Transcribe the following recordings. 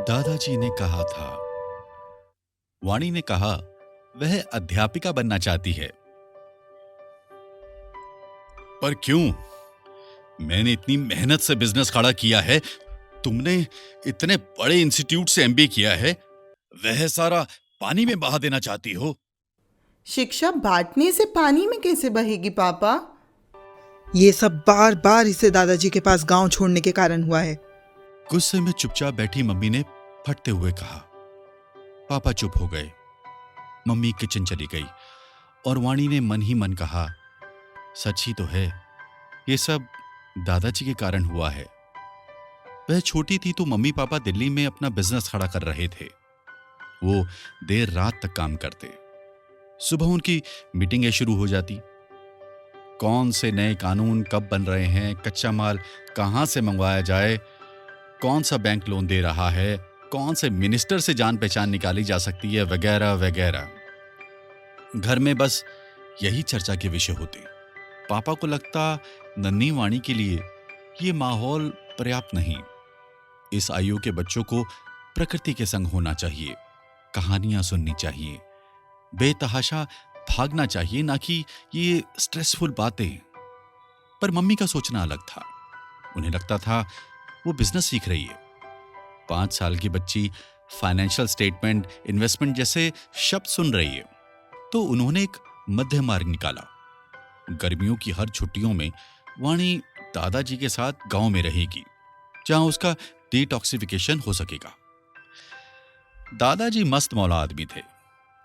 दादाजी ने कहा था। वाणी ने कहा, वह अध्यापिका बनना चाहती है। पर क्यों? मैंने इतनी मेहनत से बिजनेस खड़ा किया है, तुमने इतने बड़े इंस्टीट्यूट से एमबीए किया है, वह सारा पानी में बहा देना चाहती हो? शिक्षा बांटने से पानी में कैसे बहेगी पापा? ये सब बार बार इसे दादाजी के पास गांव छोड़ने के कारण हुआ है। गुस्से में चुपचाप बैठी मम्मी ने फटते हुए कहा। पापा चुप हो गए। मम्मी किचन चली गई और वाणी ने मन ही मन कहा, सच ही तो है, ये सब दादाजी के कारण हुआ है। वह छोटी थी तो मम्मी पापा दिल्ली में अपना बिजनेस खड़ा कर रहे थे। वो देर रात तक काम करते। सुबह उनकी मीटिंगें शुरू हो जाती। कौन से नए कानून कब बन रहे हैं, कच्चा माल कहां से मंगवाया जाए, कौन सा बैंक लोन दे रहा है, कौन से मिनिस्टर से जान पहचान निकाली जा सकती है, वगैरह वगैरह। घर में बस यही चर्चा के विषय होते। पापा को लगता नन्ही वाणी के लिए ये माहौल पर्याप्त नहीं। इस आयु के बच्चों को प्रकृति के संग होना चाहिए, कहानियां सुननी चाहिए, बेतहाशा भागना चाहिए, ना कि ये स्ट्रेसफुल बातें। पर मम्मी का सोचना अलग था। उन्हें लगता था वो बिजनेस सीख रही है। 5 साल की बच्ची फाइनेंशियल स्टेटमेंट, इन्वेस्टमेंट जैसे शब्द सुन रही है, तो उन्होंने एक मध्य मार्ग निकाला। गर्मियों की हर छुट्टियों में वाणी दादाजी के साथ गांव में रहेगी, जहां उसका डिटॉक्सिफिकेशन हो सकेगा। दादाजी मस्त मौला आदमी थे।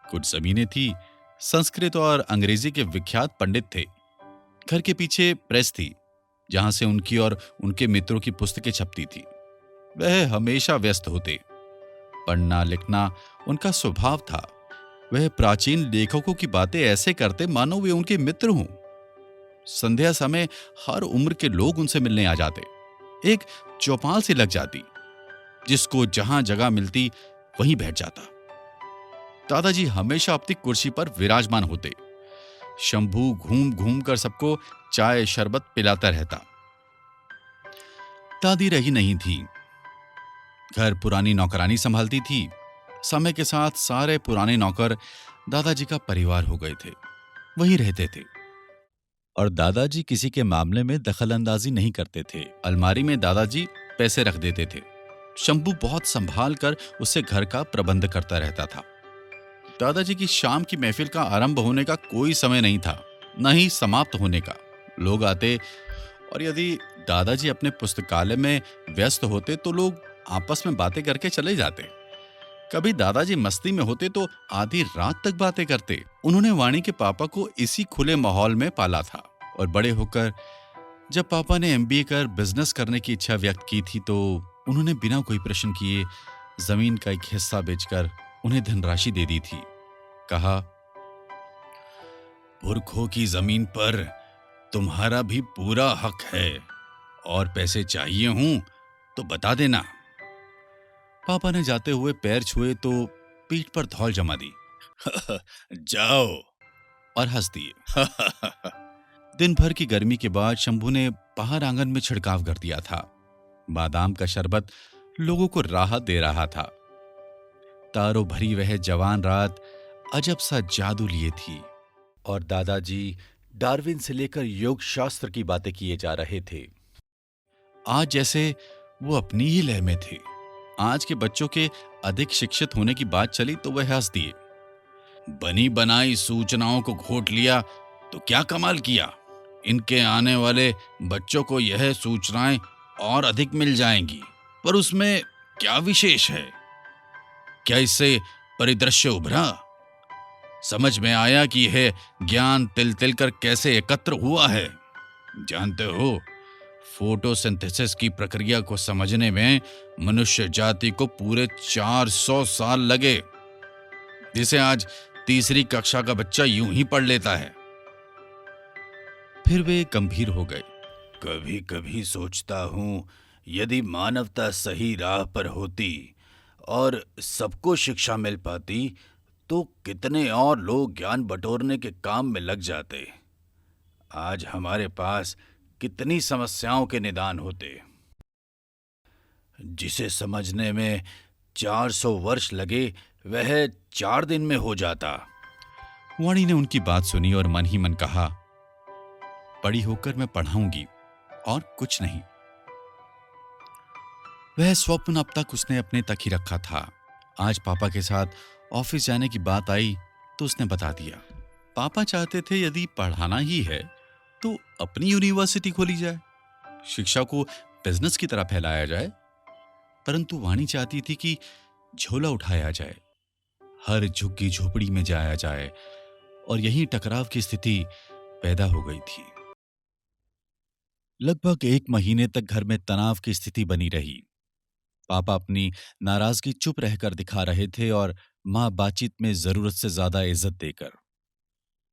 कुछ जमीनें थी, संस्कृत और अंग्रेजी के विख्यात पंडित थे। घर के पीछे प्रेस थी, जहां से उनकी और उनके मित्रों की पुस्तकें छपती थी। वह हमेशा व्यस्त होते। पढ़ना लिखना उनका स्वभाव था। वह प्राचीन लेखकों की बातें ऐसे करते मानो वे उनके मित्र हों। संध्या समय हर उम्र के लोग उनसे मिलने आ जाते। एक चौपाल सी लग जाती, जिसको जहां जगह मिलती वहीं बैठ जाता। दादाजी हमेशा अपनी कुर्सी पर विराजमान होते। शंभू घूम घूम कर सबको चाय शरबत पिलाता रहता। दादी रही नहीं थी। घर पुरानी नौकरानी संभालती थी। समय के साथ सारे पुराने नौकर दादाजी का परिवार हो गए थे, वहीं रहते थे। और दादाजी किसी के मामले में दखलंदाजी नहीं करते थे। अलमारी में दादाजी पैसे रख देते थे। शंभू बहुत संभाल कर उससे घर का प्रबंध करता रहता था। दादाजी की शाम की महफिल का आरंभ होने का कोई समय नहीं था, न ही समाप्त होने का। लोग आते और यदि दादाजी अपने पुस्तकालय में व्यस्त होते तो लोग आपस में बातें करके चले जाते। कभी दादाजी मस्ती में होते तो आधी रात तक बातें करते। उन्होंने वाणी के पापा को इसी खुले माहौल में पाला था और बड़े होकर जब पापा ने एमबीए कर बिजनेस करने की इच्छा व्यक्त की थी तो उन्होंने बिना कोई प्रश्न किए जमीन का एक हिस्सा बेचकर उन्हें धनराशि दे दी थी। कहा, पुरखों की जमीन पर तुम्हारा भी पूरा हक है और पैसे चाहिए हूं तो बता देना। पापा ने जाते हुए पैर छुए तो पीठ पर धौल जमा दी। जाओ, और हंस दिए। दिन भर की गर्मी के बाद शंभू ने बाहर आंगन में छिड़काव कर दिया था। बादाम का शरबत लोगों को राहत दे रहा था। तारों भरी वह जवान रात अजब सा जादू लिए थी और दादाजी डार्विन से लेकर योग शास्त्र की बातें किए जा रहे थे। आज जैसे वो अपनी ही लय में थे। आज के बच्चों के अधिक शिक्षित होने की बात चली तो वह हंस दिए। बनी बनाई सूचनाओं को घोट लिया तो क्या कमाल किया। इनके आने वाले बच्चों को यह सूचनाएं और अधिक मिल जाएंगी, पर उसमें क्या विशेष है? क्या इससे परिदृश्य उभरा? समझ में आया कि यह ज्ञान तिल तिल कर कैसे एकत्र हुआ है। जानते हो, फोटोसिंथेसिस की प्रक्रिया को समझने में मनुष्य जाति को पूरे 400 साल लगे, जिसे आज तीसरी कक्षा का बच्चा यूं ही पढ़ लेता है। फिर वे गंभीर हो गए। कभी कभी सोचता हूं, यदि मानवता सही राह पर होती और सबको शिक्षा मिल पाती तो कितने और लोग ज्ञान बटोरने के काम में लग जाते। आज हमारे पास कितनी समस्याओं के निदान होते, जिसे समझने में 400 वर्ष लगे वह 4 दिन में हो जाता। वाणी ने उनकी बात सुनी और मन ही मन कहा, बड़ी होकर मैं पढ़ाऊंगी और कुछ नहीं। वह स्वप्न अब तक उसने अपने तक ही रखा था। आज पापा के साथ ऑफिस जाने की बात आई तो उसने बता दिया। पापा चाहते थे यदि पढ़ाना ही है तो अपनी यूनिवर्सिटी खोली जाए, शिक्षा को बिजनेस की तरह फैलाया जाए। परंतु वाणी चाहती थी कि झोला उठाया जाए, हर झुग्गी झोपड़ी में जाया जाए, और यही टकराव की स्थिति पैदा हो गई थी। लगभग 1 महीने तक घर में तनाव की स्थिति बनी रही। पापा अपनी नाराजगी चुप रहकर दिखा रहे थे और मां बातचीत में जरूरत से ज्यादा इज्जत देकर।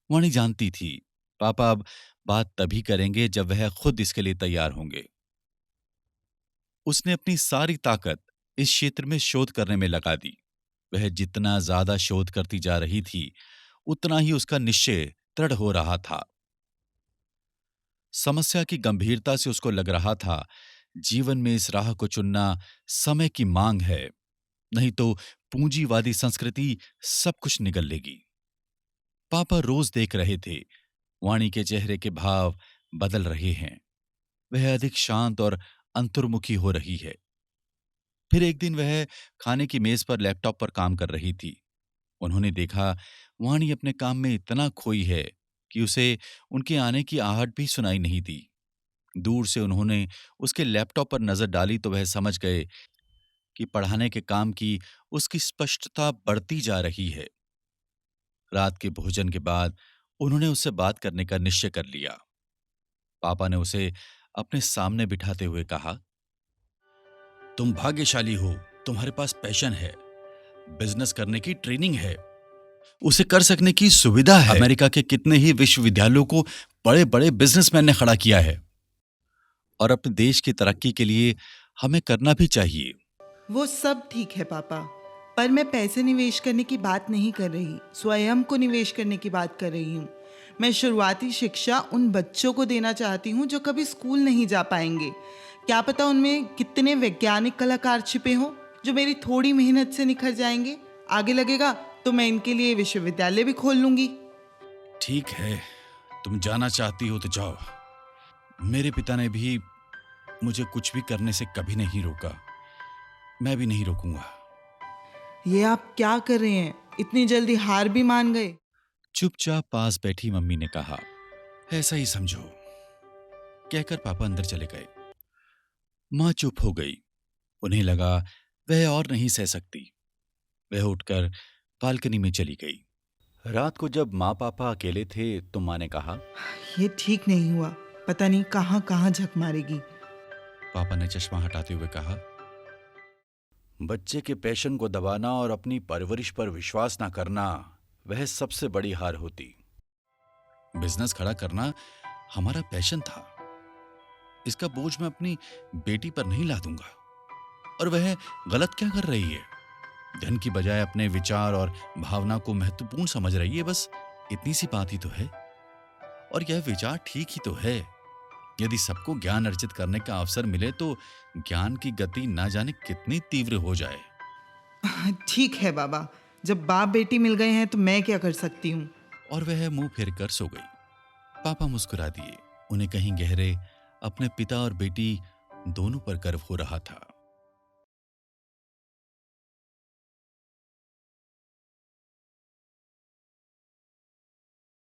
वाणी जानती थी पापा अब बात तभी करेंगे जब वह खुद इसके लिए तैयार होंगे। उसने अपनी सारी ताकत इस क्षेत्र में शोध करने में लगा दी। वह जितना ज्यादा शोध करती जा रही थी उतना ही उसका निश्चय दृढ़ हो रहा था। समस्या की गंभीरता से उसको लग रहा था जीवन में इस राह को चुनना समय की मांग है, नहीं तो पूंजीवादी संस्कृति सब कुछ निगल लेगी। पापा रोज देख रहे थे वाणी के चेहरे के भाव बदल रहे हैं, वह अधिक शांत और अंतर्मुखी हो रही है। फिर एक दिन वह खाने की मेज पर लैपटॉप पर काम कर रही थी। उन्होंने देखा वाणी अपने काम में इतना खोई है कि उसे उनके आने की आहट भी सुनाई नहीं दी। दूर से उन्होंने उसके लैपटॉप पर नजर डाली तो वह समझ गए कि पढ़ाने के काम की उसकी स्पष्टता बढ़ती जा रही है। रात के भोजन के बाद उन्होंने उससे बात करने का निश्चय कर लिया। पापा ने उसे अपने सामने बिठाते हुए कहा, तुम भाग्यशाली हो, तुम्हारे पास पैशन है, बिजनेस करने की ट्रेनिंग है, उसे कर सकने की सुविधा है। अमेरिका के कितने ही विश्वविद्यालयों को बड़े बड़े बिजनेसमैन ने खड़ा किया है, और अपने देश की तरक्की के लिए हमें करना भी चाहिए। वो सब ठीक है पापा, पर मैं पैसे निवेश करने की बात नहीं कर रही, स्वयं को निवेश करने की बात कर रही हूँ। मैं शुरुआती शिक्षा उन बच्चों को देना चाहती हूँ जो कभी स्कूल नहीं जा पाएंगे। क्या पता उनमें कितने वैज्ञानिक कलाकार छिपे हों जो मेरी थोड़ी मेहनत से निखर जाएंगे। आगे लगेगा तो मैं इनके लिए विश्वविद्यालय भी खोल लूंगी। ठीक है, तुम जाना चाहती हो तो जाओ। मेरे पिता ने भी मुझे कुछ भी करने से कभी नहीं रोका, मैं भी नहीं रोकूंगा। ये आप क्या कर रहे हैं? इतनी जल्दी हार भी मान गए? चुपचाप पास बैठी मम्मी ने कहा, ऐसा ही समझो, कहकर पापा अंदर चले गए। मां चुप हो गई। उन्हें लगा वह और नहीं सह सकती। वह उठकर बालकनी में चली गई। रात को जब माँ पापा अकेले थे तो माँ ने कहा, ये ठीक नहीं हुआ, पता नहीं कहाँ कहाँ झक मारेगी। पापा ने चश्मा हटाते हुए कहा, बच्चे के पैशन को दबाना और अपनी परवरिश पर विश्वास ना करना वह सबसे बड़ी हार होती। बिजनेस खड़ा करना हमारा पैशन था, इसका बोझ मैं अपनी बेटी पर नहीं ला दूंगा। और वह गलत क्या कर रही है? धन की बजाय अपने विचार और भावना को महत्वपूर्ण समझ रही है, बस इतनी सी बात ही तो है। और यह विचार ठीक ही तो है। यदि सबको ज्ञान अर्जित करने का अवसर मिले तो ज्ञान की गति ना जाने कितनी तीव्र हो जाए। ठीक है बाबा, जब बाप बेटी मिल गए हैं तो मैं क्या कर सकती हूँ। और वह मुंह फेर कर सो गई। पापा मुस्कुरा दिए। उन्हें कहीं गहरे अपने पिता और बेटी दोनों पर गर्व हो रहा था।